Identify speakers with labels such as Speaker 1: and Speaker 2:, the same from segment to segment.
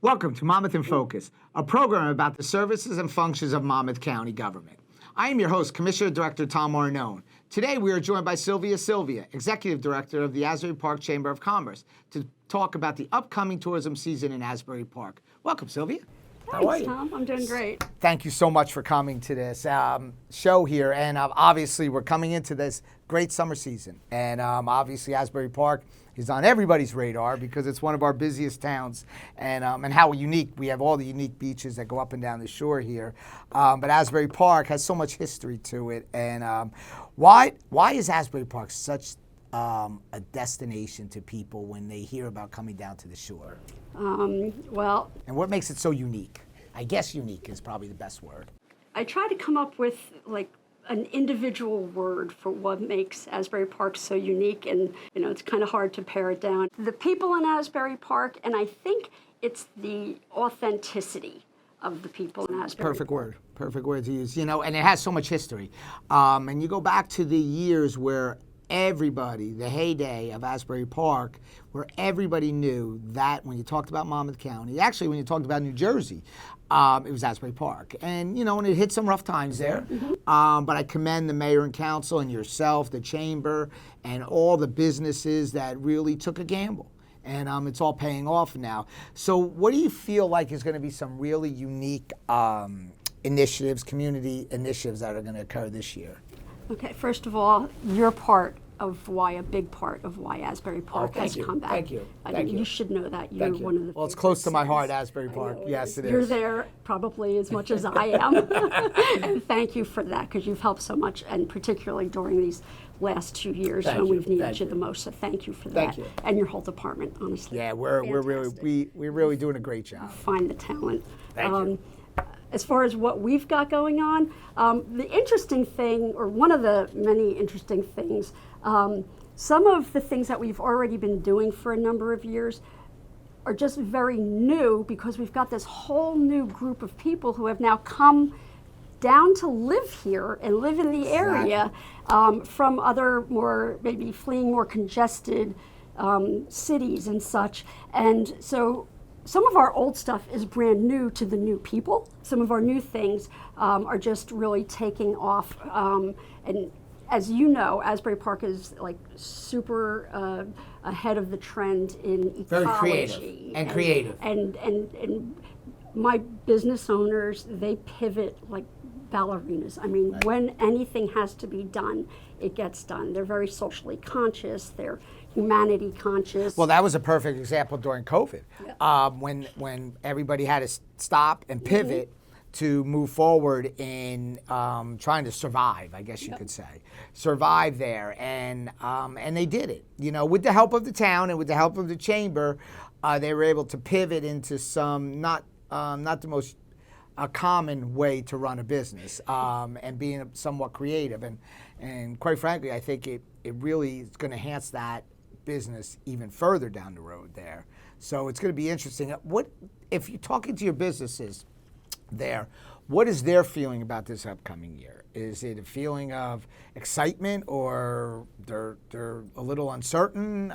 Speaker 1: Welcome to Monmouth in Focus, a program about the services and functions of Monmouth County government. I am your host, Commissioner Director Tom Arnone. Today we are joined by Sylvia Sylvia, Executive Director of the Asbury Park Chamber of Commerce, to talk about the upcoming tourism season in Asbury Park. Welcome, Sylvia. How are
Speaker 2: Thanks,
Speaker 1: you?
Speaker 2: Tom. I'm doing great.
Speaker 1: Thank you so much for coming to this show here. And obviously, we're coming into this great summer season. And obviously, Asbury Park is on everybody's radar because it's one of our busiest towns. And how unique. We have all the unique beaches that go up and down the shore here. But Asbury Park has so much history to it. And why is Asbury Park such a destination to people when they hear about coming down to the shore?
Speaker 2: Well,
Speaker 1: And what makes it so unique? I guess unique is probably the best word.
Speaker 2: I try to come up with like an individual word for what makes Asbury Park so unique, and it's kind of hard to pare it down. The people in Asbury Park, and I think it's the authenticity of the people in Asbury.
Speaker 1: Perfect word to use. And it has so much history. And you go back to the years where everybody, the heyday of Asbury Park, where everybody knew that when you talked about Monmouth County, actually when you talked about New Jersey, it was Asbury Park. And, and it hit some rough times there. But I commend the mayor and council and yourself, the chamber, and all the businesses that really took a gamble. And it's all paying off now. So what do you feel like is going to be some really unique initiatives, community initiatives that are going to occur this year?
Speaker 2: Okay, first of all, you're a big part of why Asbury Park has come back.
Speaker 1: Thank you.
Speaker 2: You should know that. You're one of the.
Speaker 1: Well, it's close to my heart, Asbury Park. Yes, it is.
Speaker 2: You're there probably as much as I am. And thank you for that, because you've helped so much, and particularly during these last 2 years when we've needed you the most. So thank you for that.
Speaker 1: Thank you.
Speaker 2: And your whole department, honestly.
Speaker 1: Yeah, we're really doing a great job.
Speaker 2: Find the talent.
Speaker 1: Thank you.
Speaker 2: As far as what we've got going on, the interesting thing, or one of the many interesting things, some of the things that we've already been doing for a number of years are just very new, because we've got this whole new group of people who have now come down to live here and live in the area from other maybe fleeing more congested cities and such. And so some of our old stuff is brand new to the new people. Some of our new things are just really taking off. And as you know, Asbury Park is like super ahead of the trend in ecology.
Speaker 1: Very creative.
Speaker 2: And my business owners, they pivot like ballerinas. I mean, when anything has to be done, it gets done. They're very socially conscious. They're humanity conscious.
Speaker 1: Well, that was a perfect example during COVID, when everybody had to stop and pivot to move forward in trying to survive, I guess you could say. Survive there, and they did it. With the help of the town and with the help of the chamber, they were able to pivot into some not the most common way to run a business, and being somewhat creative. And quite frankly, I think it really is going to enhance that business even further down the road there. So it's going to be interesting. What if you're talking to your businesses there, what is their feeling about this upcoming year? Is it a feeling of excitement, or they're a little uncertain?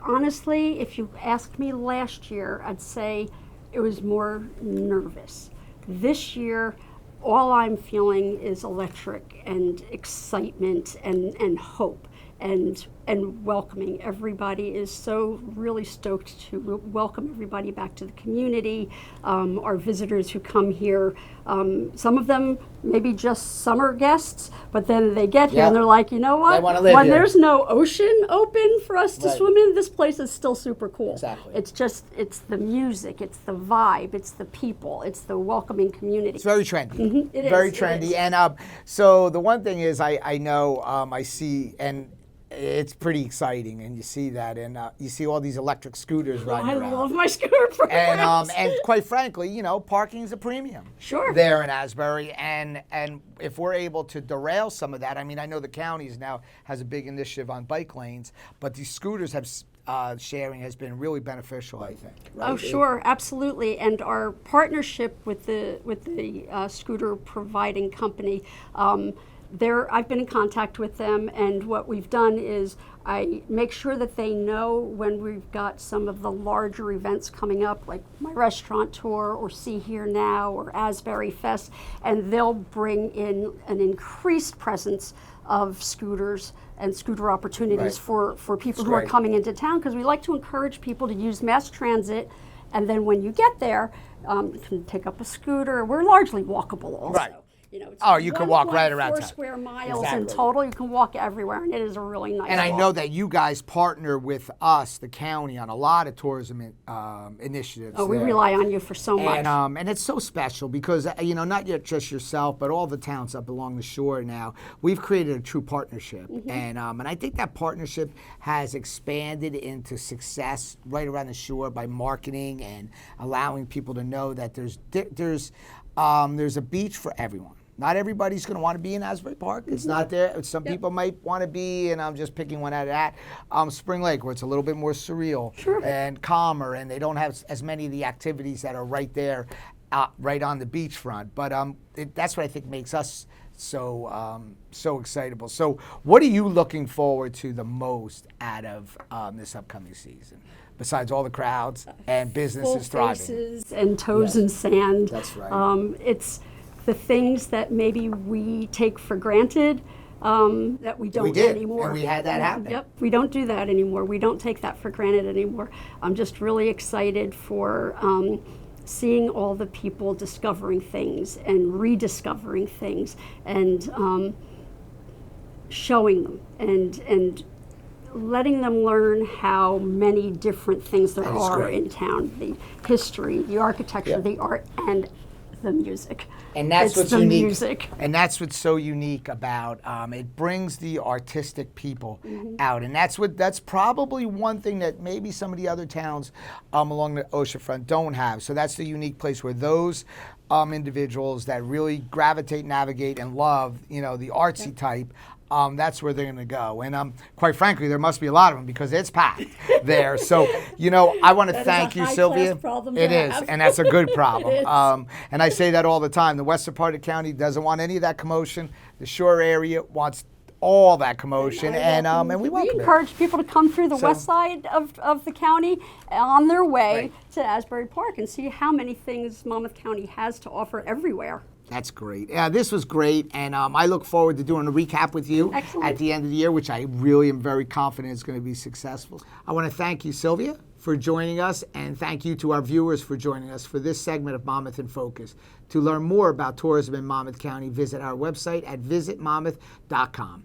Speaker 2: Honestly, if you asked me last year, I'd say it was more nervous. This year, all I'm feeling is electric and excitement and hope and welcoming. Everybody is so really stoked to welcome everybody back to the community. Our visitors who come here, some of them maybe just summer guests, but then they get here and they're like, you know what?
Speaker 1: They wanna live
Speaker 2: when
Speaker 1: here.
Speaker 2: There's no ocean open for us to swim in, this place is still super cool.
Speaker 1: Exactly.
Speaker 2: It's the music, it's the vibe, it's the people, it's the welcoming community.
Speaker 1: It's very trendy.
Speaker 2: It is,
Speaker 1: very
Speaker 2: it
Speaker 1: trendy.
Speaker 2: is.
Speaker 1: And so the one thing is, I know, I see, and it's pretty exciting, and you see that, and you see all these electric scooters riding around.
Speaker 2: I love my scooter programs.
Speaker 1: And quite frankly, parking is a premium.
Speaker 2: Sure.
Speaker 1: There in Asbury, and if we're able to derail some of that, I mean, I know the county now has a big initiative on bike lanes, but these scooters have sharing has been really beneficial, I think. Right?
Speaker 2: Oh, sure, absolutely. And our partnership with the scooter providing company. I've been in contact with them, and what we've done is I make sure that they know when we've got some of the larger events coming up, like my restaurant tour or See Here Now or Asbury Fest, and they'll bring in an increased presence of scooters and scooter opportunities
Speaker 1: Right.
Speaker 2: for people
Speaker 1: That's
Speaker 2: who are
Speaker 1: great.
Speaker 2: coming into town, because we like to encourage people to use mass transit, and then when you get there, you can take up a scooter. We're largely walkable also.
Speaker 1: Right.
Speaker 2: You know, it's
Speaker 1: Oh, you can walk right around
Speaker 2: 1.4
Speaker 1: town.
Speaker 2: square miles in
Speaker 1: Exactly.
Speaker 2: total. You can walk everywhere, and it is a really nice
Speaker 1: And I
Speaker 2: walk.
Speaker 1: know that you guys partner with us, the county, on a lot of tourism initiatives.
Speaker 2: Oh, we
Speaker 1: there.
Speaker 2: rely on you for so much.
Speaker 1: And it's so special because, not just yourself, but all the towns up along the shore now. We've created a true partnership.
Speaker 2: Mm-hmm.
Speaker 1: And I think that partnership has expanded into success right around the shore by marketing and allowing people to know that there's a beach for everyone. Not everybody's going to want to be in Asbury Park. It's not there. Some people might want to be, and I'm just picking one out of that, Spring Lake, where it's a little bit more surreal and calmer, and they don't have as many of the activities that are right there, right on the beachfront. But that's what I think makes us so excitable. So what are you looking forward to the most out of this upcoming season, besides all the crowds and
Speaker 2: Full
Speaker 1: businesses thriving?
Speaker 2: faces and toes in sand.
Speaker 1: That's right.
Speaker 2: It's the things that maybe we take for granted that we don't
Speaker 1: did,
Speaker 2: anymore.
Speaker 1: and we had that happen.
Speaker 2: Yep, we don't do that anymore. We don't take that for granted anymore. I'm just really excited for seeing all the people discovering things and rediscovering things and showing them and letting them learn how many different things there
Speaker 1: That is
Speaker 2: are
Speaker 1: great.
Speaker 2: in town. The history, the architecture,
Speaker 1: Yep.
Speaker 2: the art, and the music.
Speaker 1: And that's
Speaker 2: It's
Speaker 1: what's
Speaker 2: the
Speaker 1: unique.
Speaker 2: music.
Speaker 1: And that's what's so unique about it. Brings the artistic people out, and that's probably one thing that maybe some of the other towns along the oceanfront don't have. So that's the unique place where those individuals that really gravitate, navigate, and love, the artsy type. That's where they're going to go. And quite frankly, there must be a lot of them because it's packed there. So, I want to
Speaker 2: That is
Speaker 1: thank
Speaker 2: a
Speaker 1: you,
Speaker 2: high-class
Speaker 1: Sylvia.
Speaker 2: problem to
Speaker 1: It is,
Speaker 2: have.
Speaker 1: and that's a good problem.
Speaker 2: It is.
Speaker 1: And I say that all the time. The western part of the county doesn't want any of that commotion. The shore area wants all that commotion, and we welcome it.
Speaker 2: encourage people to come through the
Speaker 1: So-
Speaker 2: west side of the county on their way to Asbury Park and see how many things Monmouth County has to offer everywhere.
Speaker 1: That's great. Yeah, this was great, and I look forward to doing a recap with you
Speaker 2: Excellent.
Speaker 1: at the end of the year, which I really am very confident is going to be successful. I want to thank you, Sylvia, for joining us, and thank you to our viewers for joining us for this segment of Monmouth in Focus. To learn more about tourism in Monmouth County, visit our website at visitmonmouth.com.